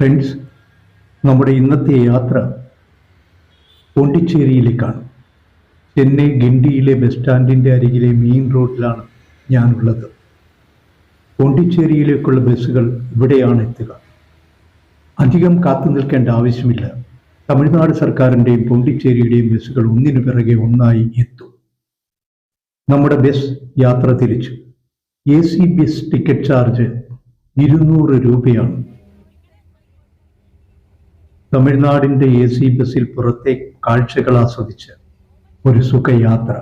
Friends, നമ്മുടെ ഇന്നത്തെ യാത്ര പോണ്ടിച്ചേരിയിലേക്കാണ്. ചെന്നൈ ഗിണ്ടിയിലെ ബസ് സ്റ്റാൻഡിൻ്റെ അരികിലെ മെയിൻ റോഡിലാണ് ഞാനുള്ളത്. പോണ്ടിച്ചേരിയിലേക്കുള്ള ബസ്സുകൾ ഇവിടെയാണ് എത്തുക. അധികം കാത്തു നിൽക്കേണ്ട ആവശ്യമില്ല. തമിഴ്നാട് സർക്കാരിൻ്റെയും പോണ്ടിച്ചേരിയുടെയും ബസ്സുകൾ ഒന്നിനു പിറകെ ഒന്നായി എത്തും. നമ്മുടെ ബസ് യാത്ര തിരിച്ചു. AC ബസ് ടിക്കറ്റ് ചാർജ് 200 രൂപയാണ്. തമിഴ്നാടിൻ്റെ AC ബസ്സിൽ പുറത്തെ കാഴ്ചകൾ ആസ്വദിച്ച് ഒരു സുഖയാത്ര.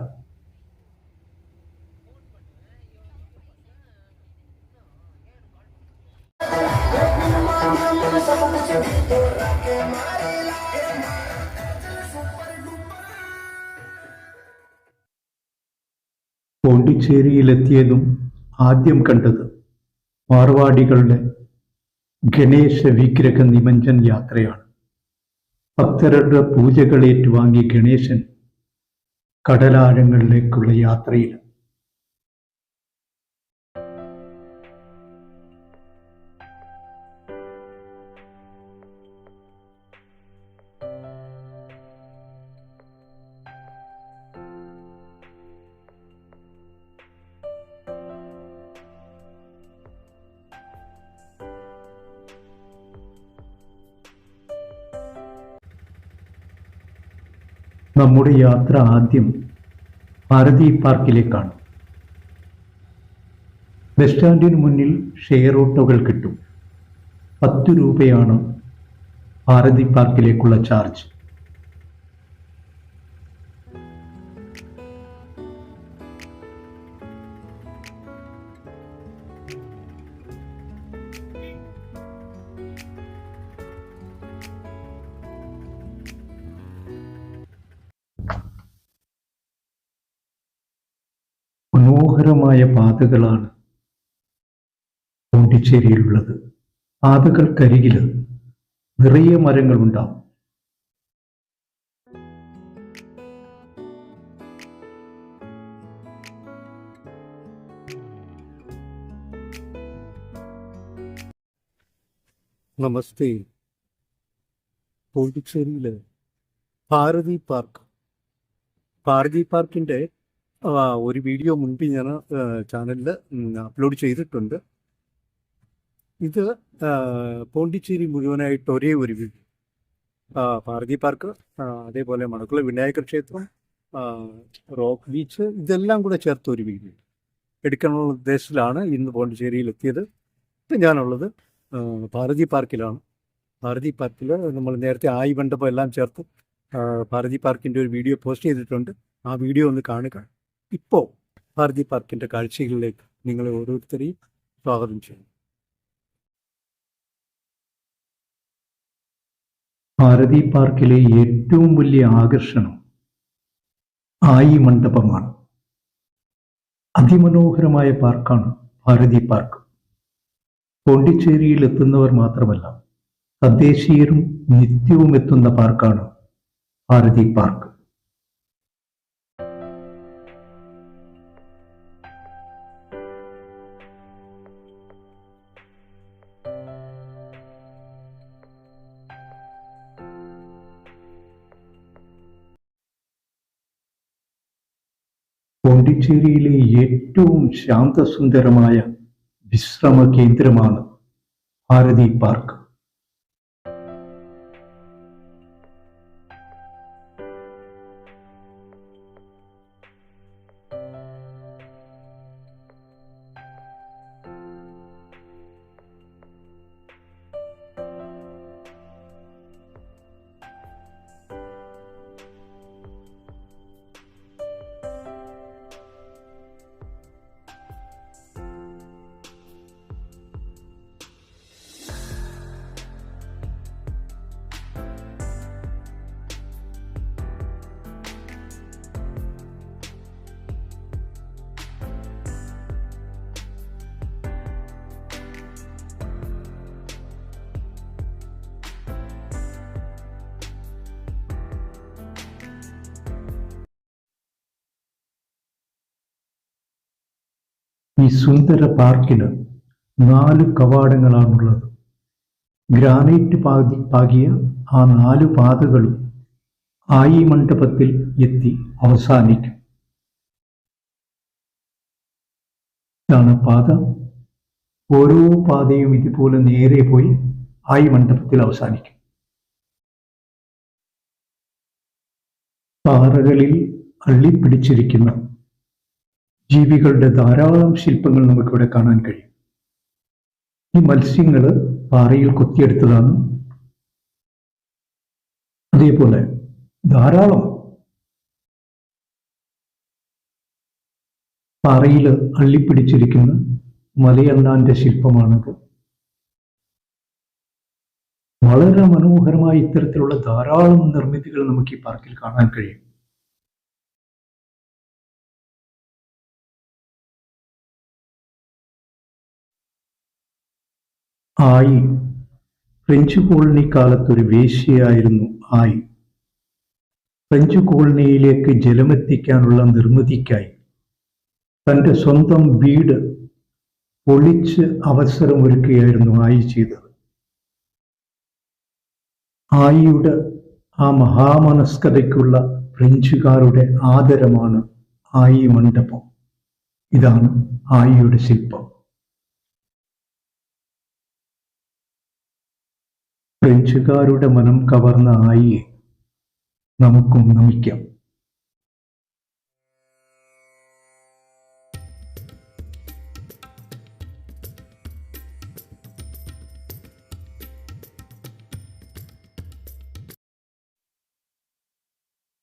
പോണ്ടിച്ചേരിയിലെത്തിയതും ആദ്യം കണ്ടത് മാർവാടികളുടെ ഗണേശ വിഗ്രഹ നിമജ്ജൻ യാത്രയാണ്. ഭക്തരുടെ പൂജകൾ ഏറ്റുവാങ്ങിയ ഗണേശൻ കടലാഴങ്ങളിലേക്കുള്ള യാത്രയിൽ. നമ്മുടെ യാത്ര ആദ്യം ഭാരതി പാർക്കിലേക്കാണ്. ബസ് സ്റ്റാൻഡിന് മുന്നിൽ ഷെയർ ഓട്ടോകൾ കിട്ടും. 10 രൂപയാണ് ഭാരതി പാർക്കിലേക്കുള്ള ചാർജ്. മനോഹരമായ പാതകളാണ് പോണ്ടിച്ചേരിയിലുള്ളത്. പാതകൾക്കരികിൽ നിറയെ മരങ്ങളുണ്ടാവും. നമസ്തേ. പോണ്ടിച്ചേരിയിലെ ഭാരതി പാർക്കിൻ്റെ ഒരു വീഡിയോ മുൻപ് ഞാൻ ചാനലിൽ അപ്ലോഡ് ചെയ്തിട്ടുണ്ട്. ഇത് പോണ്ടിച്ചേരി മുഴുവനായിട്ട് ഒരേ ഒരു വീഡിയോ. ഭാരതി പാർക്ക്, അതേപോലെ മണക്കുള വിനായക ക്ഷേത്രം, റോക്ക് ബീച്ച്, ഇതെല്ലാം കൂടെ ചേർത്ത ഒരു വീഡിയോ എടുക്കാനുള്ള ഉദ്ദേശത്തിലാണ് ഇന്ന് പോണ്ടിച്ചേരിയിൽ എത്തിയത്. ഇപ്പം ഞാനുള്ളത് ഭാരതി പാർക്കിലാണ്. ഭാരതി പാർക്കിൽ നമ്മൾ നേരത്തെ ആയി മണ്ഡപം എല്ലാം ചേർത്ത് ഭാരതി പാർക്കിൻ്റെ ഒരു വീഡിയോ പോസ്റ്റ് ചെയ്തിട്ടുണ്ട്. ആ വീഡിയോ ഒന്ന് കാണുക. ഇപ്പോൾ ഭാരതി പാർക്കിൻ്റെ കാഴ്ചകളിലേക്ക് നിങ്ങളെ ഓരോരുത്തരെയും സ്വാഗതം ചെയ്യുന്നു. ഭാരതി പാർക്കിലെ ഏറ്റവും വലിയ ആകർഷണം ആയി മണ്ഡപമാണ്. അതിമനോഹരമായ പാർക്കാണ് ഭാരതി പാർക്ക്. പോണ്ടിച്ചേരിയിൽ എത്തുന്നവർ മാത്രമല്ല, തദ്ദേശീയരും നിത്യവും എത്തുന്ന പാർക്കാണ് ഭാരതി പാർക്ക്. പോണ്ടിച്ചേരിയിലെ ഏറ്റവും ശാന്തസുന്ദരമായ വിശ്രമ കേന്ദ്രമാണ് ഭാരതി പാർക്ക്. ഈ സുന്ദര പാർക്കിന് 4 കവാടങ്ങളാണുള്ളത്. ഗ്രാനൈറ്റ് പാകിയ ആ 4 പാതകളും ആയി മണ്ഡപത്തിൽ എത്തി അവസാനിക്കും. ഇതാണ് പാത. ഓരോ പാതയും ഇതുപോലെ നേരെ പോയി ആയി മണ്ഡപത്തിൽ അവസാനിക്കും. പാറകളിൽ അള്ളിപ്പിടിച്ചിരിക്കുന്ന ജീവികളുടെ ധാരാളം ശില്പങ്ങൾ നമുക്കിവിടെ കാണാൻ കഴിയും. ഈ മത്സ്യങ്ങൾ പാറയിൽ കൊത്തിയെടുത്തതാണ്. അതേപോലെ ധാരാളം പാറയിൽ അള്ളിപ്പിടിച്ചിരിക്കുന്ന മലയണ്ണാന്റെ ശില്പമാണിത്. വളരെ മനോഹരമായ ഇത്തരത്തിലുള്ള ധാരാളം നിർമ്മിതികൾ നമുക്ക് ഈ പാർക്കിൽ കാണാൻ കഴിയും. ആയി ഫ്രഞ്ച് കോളനി കാലത്തൊരു വേശ്യയായിരുന്നു ആയി. ഫ്രഞ്ച് കോളനിയിലേക്ക് ജലമെത്തിക്കാനുള്ള നിർമ്മിതിക്കായി തൻ്റെ സ്വന്തം വീട് പൊളിച്ച് അവസരമൊരുക്കുകയായിരുന്നു ആയി ചെയ്തത്. ആയിയുടെ ആ മഹാമനസ്കതയ്ക്കുള്ള ഫ്രഞ്ചുകാരുടെ ആദരമാണ് ആയി മണ്ഡപം. ഇതാണ് ആയിയുടെ ശില്പം. ഫ്രഞ്ചുകാരുടെ മനം കവർന്ന ആയിയെ നമുക്കും നമിക്കാം.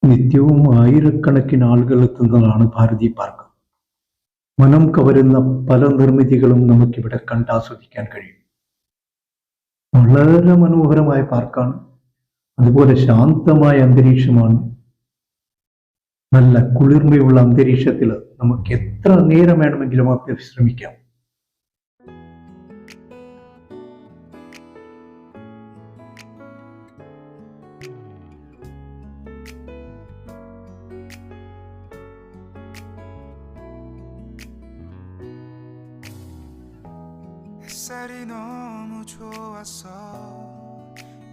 നിത്യവും ആയിരക്കണക്കിന് ആളുകൾ എത്തുന്നതാണ് ഭാരതി പാർക്ക്. മനം കവരുന്ന പല നിർമ്മിതികളും നമുക്കിവിടെ കണ്ടാസ്വദിക്കാൻ കഴിയും. വളരെ മനോഹരമായ പാർക്കാണ്. അതുപോലെ ശാന്തമായ അന്തരീക്ഷമാണ്. നല്ല കുളിർമയുള്ള അന്തരീക്ഷത്തിൽ നമുക്ക് എത്ര നേരം വേണമെങ്കിലും വിശ്രമിക്കാം. 햇살이 너무 좋았어.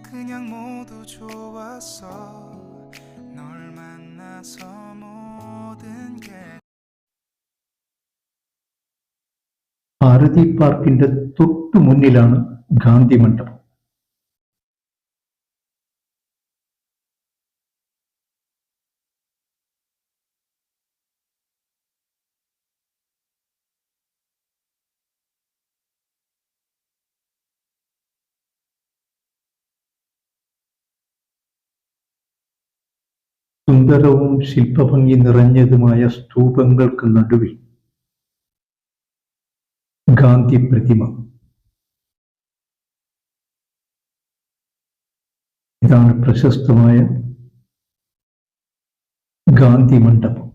그냥 모두 좋았어. 널 만나서 모든 게. ഭാരതി പാർക്കിന്റെ തൊട്ടു മുന്നിലാണ് ഗാന്ധി മണ്ഡപം. സുന്ദരവും ശില്പഭംഗി നിറഞ്ഞതുമായ സ്തൂപങ്ങൾക്ക് നടുവിൽ ഗാന്ധി പ്രതിമ. ഇതാണ് പ്രശസ്തമായ ഗാന്ധി മണ്ഡപം.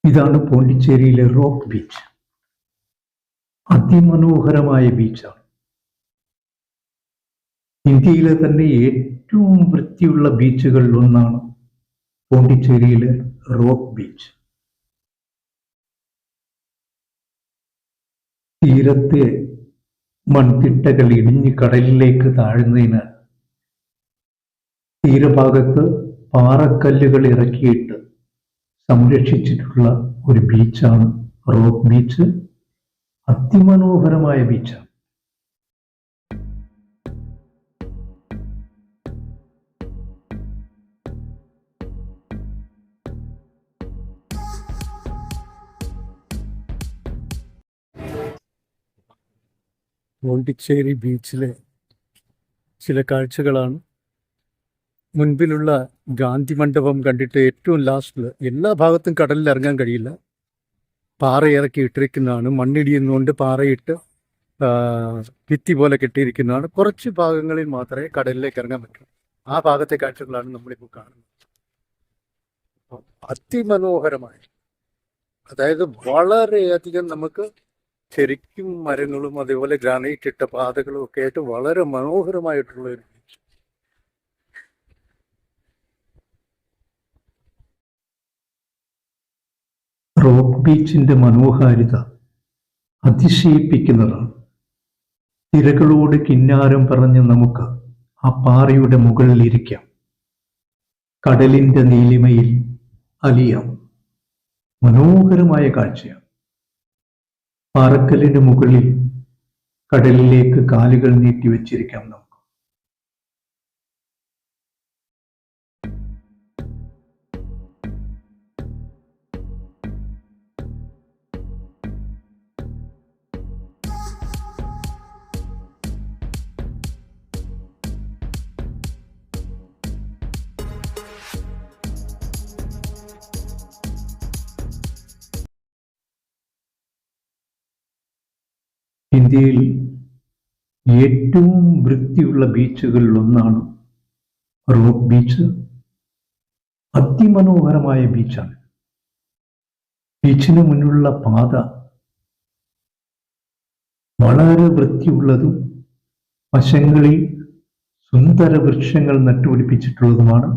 ഇതാണ് പോണ്ടിച്ചേരിയിലെ റോക്ക് ബീച്ച്. അതിമനോഹരമായ ബീച്ചാണ്. ഇന്ത്യയിലെ തന്നെ ഏറ്റവും വൃത്തിയുള്ള ബീച്ചുകളിൽ ഒന്നാണ് പോണ്ടിച്ചേരിയിലെ റോക്ക് ബീച്ച്. തീരത്തെ മൺതിട്ടകൾ ഇടിഞ്ഞ് കടലിലേക്ക് താഴുന്നതിനാൽ തീരഭാഗത്ത് പാറക്കല്ലുകൾ ഇറക്കിയിട്ട് സംരക്ഷിച്ചിട്ടുള്ള ഒരു ബീച്ചാണ് റോക്ക് ബീച്ച്. അതിമനോഹരമായ ബീച്ചാണ്. പോണ്ടിച്ചേരി ബീച്ചിലെ ചില കാഴ്ചകളാണ്. മുൻപിലുള്ള ഗാന്ധി മണ്ഡപം കണ്ടിട്ട് ഏറ്റവും ലാസ്റ്റിൽ, എല്ലാ ഭാഗത്തും കടലിൽ ഇറങ്ങാൻ കഴിയില്ല, പാറയിറക്കി ഇട്ടിരിക്കുന്നതാണ്. മണ്ണിടിയുന്നതുകൊണ്ട് പാറയിട്ട് ഭിത്തി പോലെ കെട്ടിയിരിക്കുന്നതാണ്. കുറച്ച് ഭാഗങ്ങളിൽ മാത്രമേ കടലിലേക്ക് ഇറങ്ങാൻ പറ്റൂ. ആ ഭാഗത്തെ കാഴ്ചകളാണ് നമ്മളിപ്പോൾ കാണുന്നത്. അതിമനോഹരമായി, അതായത് വളരെയധികം നമുക്ക് ശരിക്കും മരങ്ങളും അതേപോലെ ഗ്രാനൈറ്റ് ഇട്ട പാതകളും ഒക്കെ ആയിട്ട് വളരെ മനോഹരമായിട്ടുള്ള ഒരു ബീച്ച്. റോക്ക് ബീച്ചിന്റെ മനോഹാരിത അതിശയിപ്പിക്കുന്നതാണ്. തിരകളോട് കിന്നാരം പറഞ്ഞ് നമുക്ക് ആ പാറയുടെ മുകളിൽ ഇരിക്കാം, കടലിന്റെ നീലിമയിൽ അലിയാം. മനോഹരമായ കാഴ്ചയാണ്. പാറക്കല്ലിന്റെ മുകളിൽ കടലിലേക്ക് കാലുകൾ നീട്ടി വെച്ചിരിക്കാം നമുക്ക്. ഇന്ത്യയിൽ ഏറ്റവും വൃത്തിയുള്ള ബീച്ചുകളിൽ ഒന്നാണ് റോക്ക് ബീച്ച്. അതിമനോഹരമായ ബീച്ചാണ്. ബീച്ചിന് മുന്നിലുള്ള പാത വളരെ വൃത്തിയുള്ളതും വശങ്ങളിൽ സുന്ദര വൃക്ഷങ്ങൾ നട്ടുപിടിപ്പിച്ചിട്ടുള്ളതുമാണ്.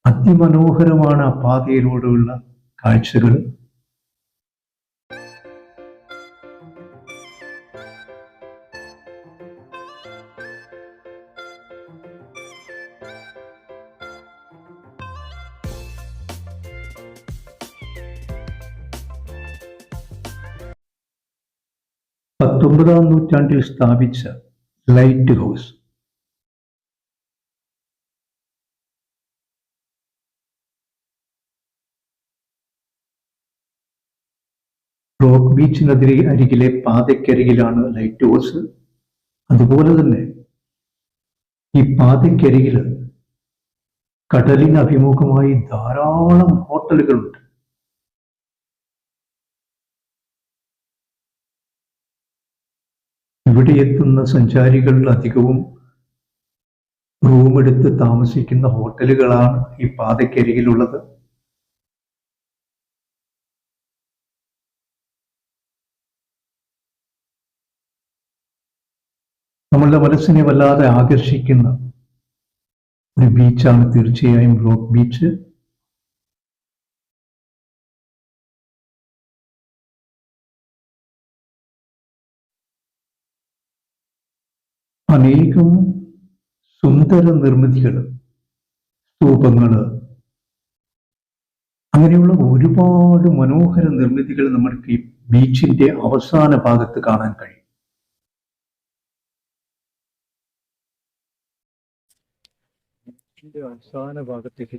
അതിമനോഹരമാണ് ആ പാതയിലൂടെയുള്ള കാഴ്ചകൾ. പത്തൊമ്പതാം നൂറ്റാണ്ടിൽ സ്ഥാപിച്ച ലൈറ്റ് ഹൗസ് റോക്ക് ബീച്ചിനെതിരെ അരികിലെ പാതയ്ക്കരികിലാണ് ലൈറ്റ് ഹൗസ്. അതുപോലെ തന്നെ ഈ പാതയ്ക്കരികിൽ കടലിന് അഭിമുഖമായി ധാരാളം ഹോട്ടലുകളുണ്ട്. ഇവിടെ എത്തുന്ന സഞ്ചാരികളിൽ അധികവും റൂമെടുത്ത് താമസിക്കുന്ന ഹോട്ടലുകളാണ് ഈ പാതയ്ക്കരികിലുള്ളത്. നമ്മളുടെ മനസ്സിനെ വല്ലാതെ ആകർഷിക്കുന്ന ഒരു ബീച്ചാണ് തീർച്ചയായും റോക്ക് ബീച്ച്. അനേകം സുന്ദര നിർമ്മിതികൾ, സ്തൂപങ്ങള്, അങ്ങനെയുള്ള ഒരുപാട് മനോഹര നിർമ്മിതികൾ നമ്മൾക്ക് ഈ ബീച്ചിന്റെ അവസാന ഭാഗത്ത് കാണാൻ കഴിയും. അവസാന ഭാഗത്തേക്ക്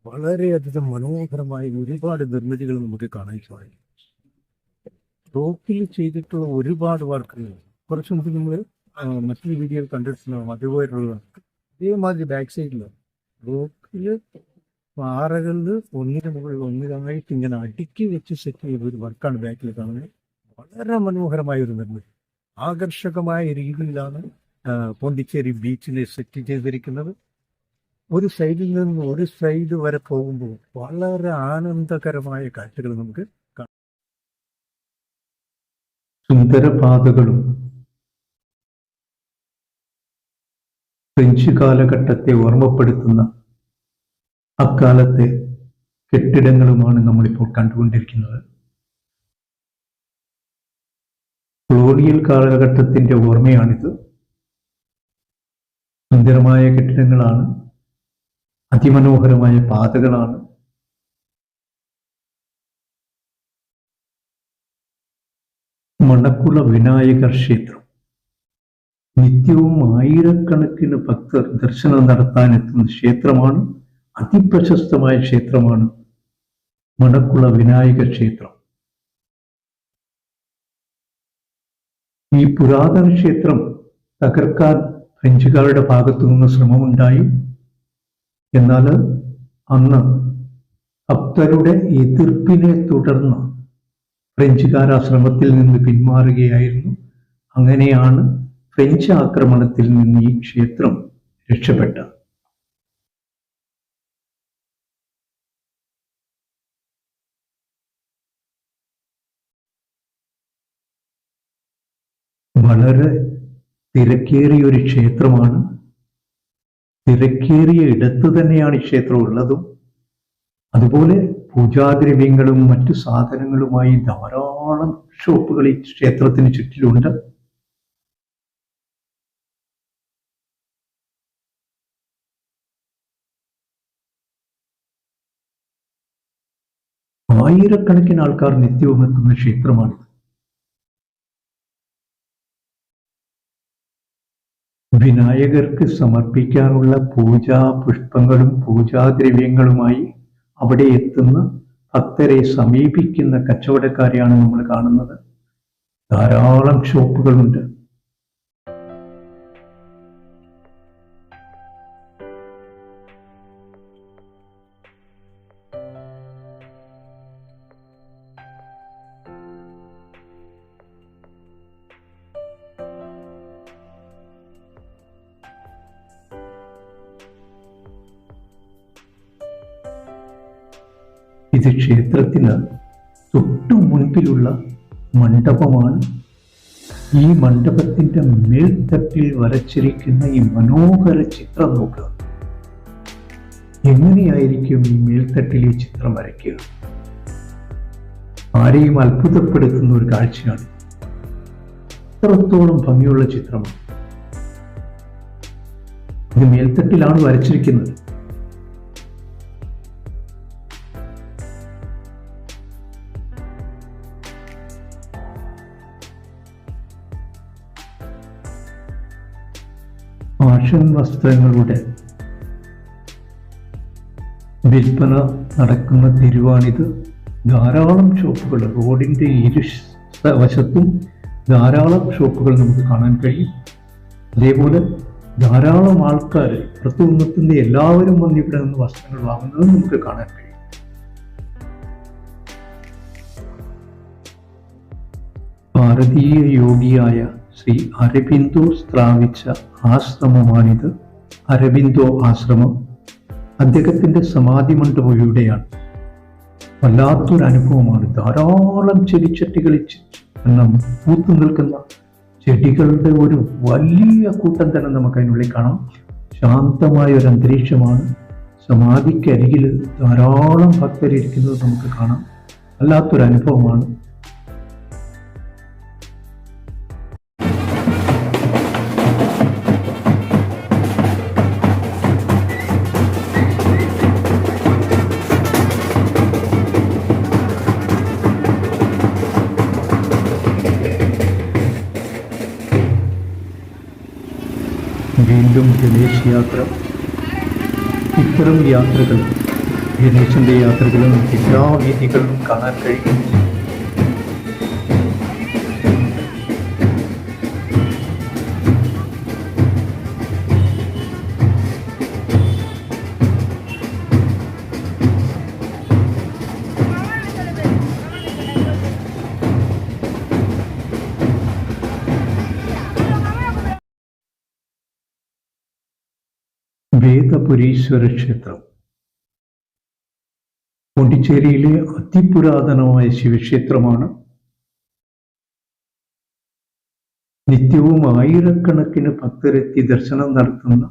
വളരെയധികം മനോഹരമായ ഒരുപാട് നിർമ്മിതികൾ നമുക്ക് കാണാൻ സാധിക്കും. റോക്കിൽ ചെയ്തിട്ടുള്ള ഒരുപാട് വർക്കുകൾ കുറച്ച് മുമ്പ് നമ്മൾ മറ്റൊരു വീഡിയോയിൽ കണ്ടിട്ടുണ്ടാവും. അതുപോലുള്ള അതേമാതിരി ബാക്ക് സൈഡിൽ റോക്കിൽ പാറകളിൽ ഒന്നിന് മുകളിൽ ഒന്നിനായിട്ട് ഇങ്ങനെ അടുക്കി വെച്ച് സെറ്റ് ചെയ്ത ഒരു വർക്കാണ് ബാക്കിൽ കാണുന്നത്. വളരെ മനോഹരമായ ഒരു നിർമ്മിതി, ആകർഷകമായ രീതിയിലാണ് പോണ്ടിച്ചേരി ബീച്ചിനെ സെറ്റ് ചെയ്തിരിക്കുന്നത്. ഒരു സൈഡിൽ നിന്ന് ഒരു സൈഡ് വരെ പോകുമ്പോൾ വളരെ ആനന്ദകരമായ കാഴ്ചകൾ നമുക്ക് കാണാം. സുന്ദരപാതകളും ഫ്രഞ്ച് കാലഘട്ടത്തെ ഓർമ്മപ്പെടുത്തുന്ന അക്കാലത്തെ കെട്ടിടങ്ങളുമാണ് നമ്മളിപ്പോൾ കണ്ടുകൊണ്ടിരിക്കുന്നത്. കൊളോണിയൽ കാലഘട്ടത്തിന്റെ ഓർമ്മയാണിത്. സുന്ദരമായ കെട്ടിടങ്ങളാണ്, അതിമനോഹരമായ പാതകളാണ്. മണക്കുള വിനായകർ ക്ഷേത്രം നിത്യവും ആയിരക്കണക്കിന് ഭക്തർ ദർശനം നടത്താനെത്തുന്ന ക്ഷേത്രമാണ്. അതിപ്രശസ്തമായ ക്ഷേത്രമാണ് മണക്കുള വിനായക ക്ഷേത്രം. ഈ പുരാതന ക്ഷേത്രം തകർക്കാൻ ഫ്രഞ്ചുകാരുടെ ഭാഗത്തു നിന്ന് ശ്രമമുണ്ടായി. എന്നാൽ അന്ന് ഭക്തരുടെ എതിർപ്പിനെ തുടർന്ന് ഫ്രഞ്ചുകാർ ആ ശ്രമത്തിൽ നിന്ന് പിന്മാറുകയായിരുന്നു. അങ്ങനെയാണ് ഫ്രഞ്ച് ആക്രമണത്തിൽ നിന്ന് ഈ ക്ഷേത്രം രക്ഷപ്പെട്ടത്. വളരെ തിരക്കേറിയ ഒരു ക്ഷേത്രമാണ്. തിരക്കേറിയ ഇടത്ത് തന്നെയാണ് ഈ ക്ഷേത്രം ഉള്ളതും. അതുപോലെ പൂജാദ്രവ്യങ്ങളും മറ്റു സാധനങ്ങളുമായി ധാരാളം ഷോപ്പുകൾ ഈ ക്ഷേത്രത്തിന് ചുറ്റിലുണ്ട്. ആയിരക്കണക്കിന് ആൾക്കാർ നിത്യവും എത്തുന്ന ക്ഷേത്രമാണ്. വിനായകർക്ക് സമർപ്പിക്കാനുള്ള പൂജാ പുഷ്പങ്ങളും പൂജാദ്രവ്യങ്ങളുമായി അവിടെ എത്തുന്ന ഭക്തരെ സമീപിക്കുന്ന കച്ചവടക്കാരെയാണ് നമ്മൾ കാണുന്നത്. ധാരാളം ഷോപ്പുകളുണ്ട്. ഇത് ക്ഷേത്രത്തിന് തൊട്ടു മുൻപിലുള്ള മണ്ഡപമാണ്. ഈ മണ്ഡപത്തിന്റെ മേൽത്തട്ടിൽ വരച്ചിരിക്കുന്ന ഈ മനോഹര ചിത്രം നോക്കുക. എങ്ങനെയായിരിക്കും ഈ മേൽത്തട്ടിൽ ഈ ചിത്രം വരയ്ക്കുക? ആരെയും അത്ഭുതപ്പെടുത്തുന്ന ഒരു കാഴ്ചയാണ്. അത്രത്തോളം ഭംഗിയുള്ള ചിത്രമാണ്. ഇത് മേൽത്തട്ടിലാണ് വരച്ചിരിക്കുന്നത്. ഫാഷൻ വസ്ത്രങ്ങളുടെ വിൽപ്പന നടക്കുന്ന തെരുവാണിത്. ധാരാളം ഷോപ്പുകൾ, റോഡിന്റെ ഇരു വശത്തും ധാരാളം ഷോപ്പുകൾ നമുക്ക് കാണാൻ കഴിയും. അതേപോലെ ധാരാളം ആൾക്കാർ, പുറത്തു നിന്നെത്തുന്ന എല്ലാവരും വന്ന് ഇവിടെ നിന്ന് വസ്ത്രങ്ങൾ വാങ്ങുന്നത് നമുക്ക് കാണാൻ കഴിയും. ഭാരതീയ യോഗിയായ ശ്രീ അരബിന്ദോ സ്ഥാപിച്ച ആശ്രമമാണിത്. അരബിന്ദോ ആശ്രമം. അദ്ദേഹത്തിന്റെ സമാധി മണ്ഡപം ഇവിടെയാണ്. വല്ലാത്തൊരു അനുഭവമാണ്. ധാരാളം ചെടിച്ചട്ടികളിൽ പൂത്തു നിൽക്കുന്ന ചെടികളുടെ ഒരു വലിയ കൂട്ടം തന്നെ നമുക്ക് അതിനുള്ളിൽ കാണാം. ശാന്തമായ ഒരു അന്തരീക്ഷമാണ്. സമാധിക്കരികിൽ ധാരാളം ഭക്തരിയ്ക്കുന്നത് നമുക്ക് കാണാം. വല്ലാത്തൊരു അനുഭവമാണ്. വീണ്ടും ഗണേശ് യാത്ര. ഇത്തരം യാത്രകൾ, ഗണേശന്റെ യാത്രകളും എല്ലാ വീഥികളിലും കാണാൻ കഴിയും. വേദപുരീശ്വര ക്ഷേത്രം പോണ്ടിച്ചേരിയിലെ അതിപുരാതനമായ ശിവക്ഷേത്രമാണ്. നിത്യവും ആയിരക്കണക്കിന് ഭക്തരെത്തി ദർശനം നടത്തുന്ന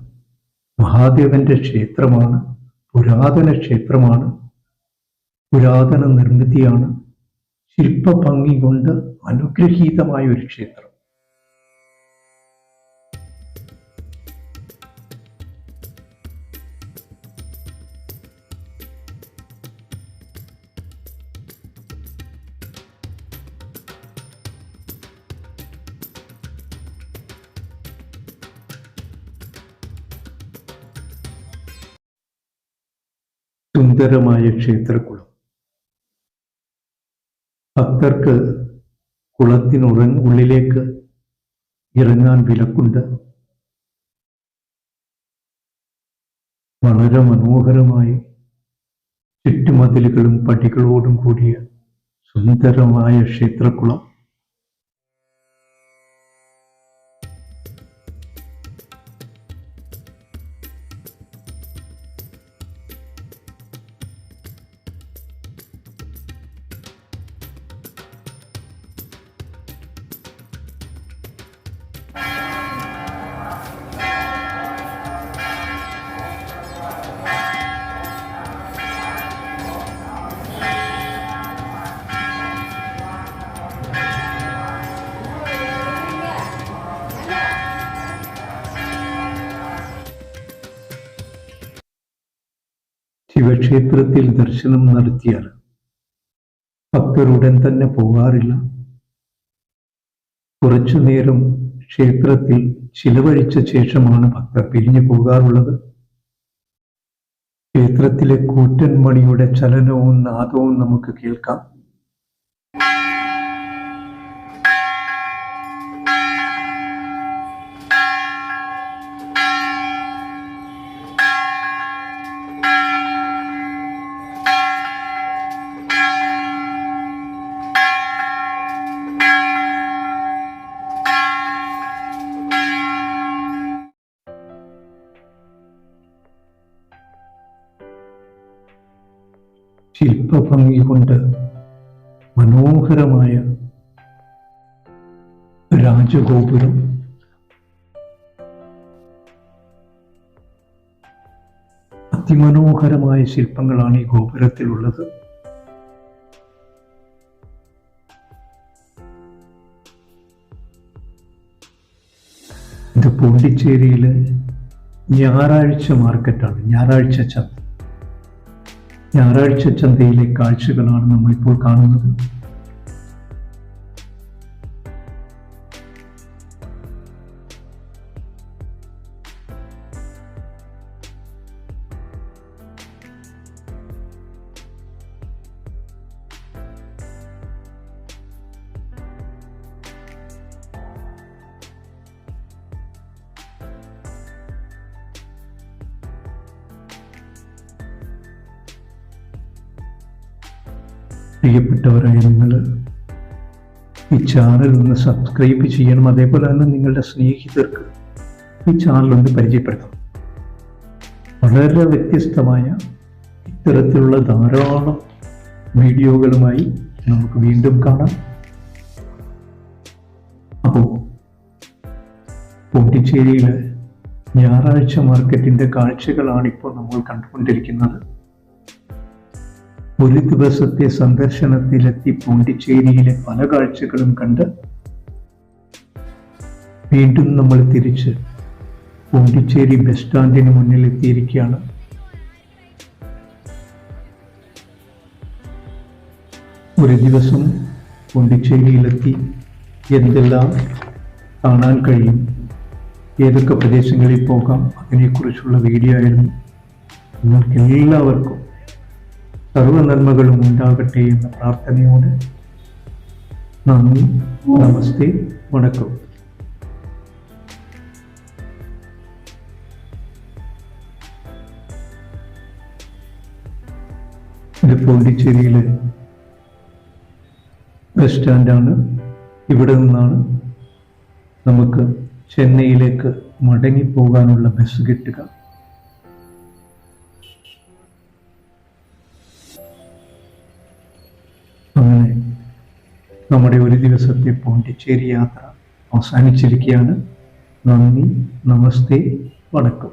മഹാദേവന്റെ ക്ഷേത്രമാണ്. പുരാതന ക്ഷേത്രമാണ്. പുരാതന നിർമ്മിതിയാണ്. ശില്പഭംഗി കൊണ്ട് അനുഗ്രഹീതമായ ഒരു ക്ഷേത്രം. സുന്ദരമായ ക്ഷേത്രകുളം. ഭക്തർക്ക് കുളത്തിനുള്ളിലേക്ക് ഇറങ്ങാൻ വിലക്കുണ്ട്. വളരെ മനോഹരമായി ചുറ്റുമതിലുകളും പടികളോടും കൂടിയ സുന്ദരമായ ക്ഷേത്രക്കുളം. ശിവക്ഷേത്രത്തിൽ ദർശനം നടത്തിയാൽ ഭക്തർ ഉടൻ തന്നെ പോകാറില്ല. കുറച്ചു നേരം ക്ഷേത്രത്തിൽ ചിലവഴിച്ച ശേഷമാണ് ഭക്തർ പിരിഞ്ഞു പോകാറുള്ളത്. ക്ഷേത്രത്തിലെ കൂറ്റൻ മണിയുടെ ചലനവും നാദവും നമുക്ക് കേൾക്കാം. ശില്പഭംഗി കൊണ്ട് മനോഹരമായ രാജഗോപുരം, അതിമനോഹരമായ ശില്പങ്ങളാണ് ഈ ഗോപുരത്തിലുള്ളത്. ഇത് പോണ്ടിച്ചേരിയിലെ ഞായറാഴ്ച മാർക്കറ്റാണ്, ഞായറാഴ്ച ചന്ത. ഞായറാഴ്ച ചന്തയിലെ കാഴ്ചകളാണ് നമ്മളിപ്പോൾ കാണുന്നത്. പ്രിയപ്പെട്ടവരായ നിങ്ങൾ ഈ ചാനൽ ഒന്ന് സബ്സ്ക്രൈബ് ചെയ്യണം. അതേപോലെ തന്നെ നിങ്ങളുടെ സ്നേഹിതർക്ക് ഈ ചാനൽ ഒന്ന് പരിചയപ്പെടുത്തണം. വളരെ വ്യത്യസ്തമായ ഇത്തരത്തിലുള്ള ധാരാളം വീഡിയോകളുമായി നമുക്ക് വീണ്ടും കാണാം. അപ്പോൾ പോണ്ടിച്ചേരിയിലെ ഞായറാഴ്ച മാർക്കറ്റിന്റെ കാഴ്ചകളാണ് ഇപ്പോൾ നമ്മൾ കണ്ടുകൊണ്ടിരിക്കുന്നത്. ഒരു ദിവസത്തെ സന്ദർശനത്തിലെത്തി പോണ്ടിച്ചേരിയിലെ പല കാഴ്ചകളും കണ്ട് വീണ്ടും നമ്മൾ തിരിച്ച് പോണ്ടിച്ചേരി ബസ് സ്റ്റാൻഡിന് മുന്നിൽ എത്തിയിരിക്കുകയാണ്. ഒരു ദിവസം പോണ്ടിച്ചേരിയിലെത്തി എന്തെല്ലാം കാണാൻ കഴിയും, ഏതൊക്കെ പ്രദേശങ്ങളിൽ പോകാം, അതിനെക്കുറിച്ചുള്ള വീഡിയോ ആയിരുന്നു. നിങ്ങൾക്ക് എല്ലാവർക്കും സർവ നന്മകളും ഉണ്ടാകട്ടെ എന്ന പ്രാർത്ഥനയോടെ നന്ദി, നമസ്തേ, വണക്കം. ഇത് പോണ്ടിച്ചേരിയിലെ ബസ് സ്റ്റാൻഡാണ്. ഇവിടെ നിന്നാണ് നമുക്ക് ചെന്നൈയിലേക്ക് മടങ്ങിപ്പോകാനുള്ള ബസ് കിട്ടുക. അങ്ങനെ നമ്മുടെ ഒരു ദിവസത്തെ പോണ്ടിച്ചേരി യാത്ര അവസാനിച്ചിരിക്കുകയാണ്. നന്ദി, നമസ്തേ, വണക്കം.